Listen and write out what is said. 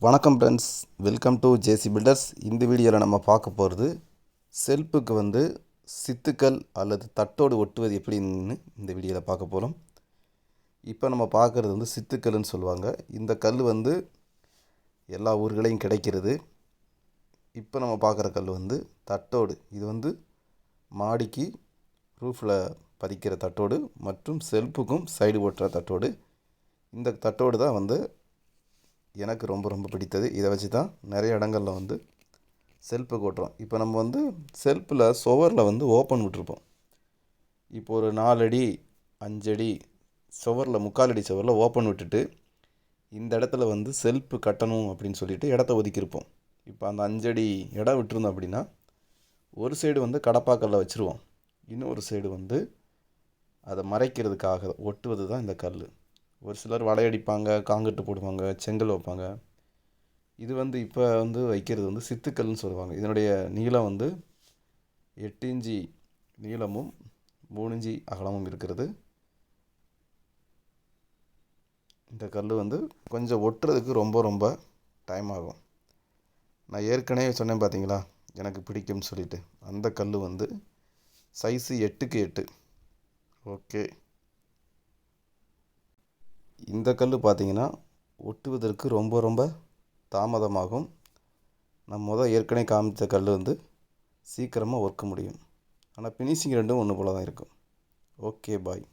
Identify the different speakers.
Speaker 1: வணக்கம் friends, welcome to JC builders. இந்த வீடியோவில் நம்ம பார்க்க போகிறது செல்ஃபுக்கு சித்துக்கள் அல்லது தட்டோடு ஒட்டுவது எப்படின்னு இந்த வீடியோவில் பார்க்க போகிறோம். இப்போ நம்ம பார்க்குறது சித்துக்கல்னு சொல்லுவாங்க. இந்த கல் எல்லா ஊர்களையும் கிடைக்கிறது. இப்போ நம்ம பார்க்குற கல் தட்டோடு. இது மாடிக்கு ரூஃபில் பதிக்கிற தட்டோடு மற்றும் செல்ஃபுக்கும் சைடு ஓட்டுற தட்டோடு. இந்த தட்டோடு தான் எனக்கு ரொம்ப பிடித்தது. இதை வச்சு தான் நிறைய இடங்களில் செல்ஃபுக்கு ஓட்டுறோம். இப்போ நம்ம செல்ஃபில் சுவரில் ஓப்பன் விட்டுருப்போம். இப்போ ஒரு 4 அடி 5 அடி சுவரில் 3/4 அடி சுவரில் ஓப்பன் விட்டுட்டு இந்த இடத்துல செல்ஃபு கட்டணும் அப்படின்னு சொல்லிட்டு இடத்த ஒதுக்கியிருப்போம். இப்போ அந்த 5 அடி இடம் விட்டுருந்தோம் அப்படின்னா ஒரு சைடு கடப்பாக்கல்ல வச்சுருவோம், இன்னொரு சைடு அதை மறைக்கிறதுக்காக ஒட்டுவது தான் இந்த கல். ஒரு சிலர் வலையடிப்பாங்க, காங்கிரீட்டு போடுவாங்க, செங்கல் வைப்பாங்க. இது இப்போ வைக்கிறது சித்துக்கல்னு சொல்லுவாங்க. இதனுடைய நீளம் 8 இன்ச்சு நீளமும் 3 இன்ச்சு அகலமும் இருக்கிறது. இந்த கல் கொஞ்சம் ஒட்டுறதுக்கு ரொம்ப டைம் ஆகும். நான் ஏற்கனவே சொன்னேன் பார்த்தீங்களா, எனக்கு பிடிக்கும்னு சொல்லிட்டு. அந்த கல் சைஸு 8க்கு 8. ஓகே, இந்த கல் பார்த்திங்கன்னா ஒட்டுவதற்கு ரொம்ப தாமதமாகும். நான் ஏற்கனவே காமிச்ச கல் சீக்கிரமாக ஒர்க்க முடியும். ஆனால் ஃபினிஷிங் ரெண்டும் ஒன்று போல் தான் இருக்கும். ஓகே, பாய்.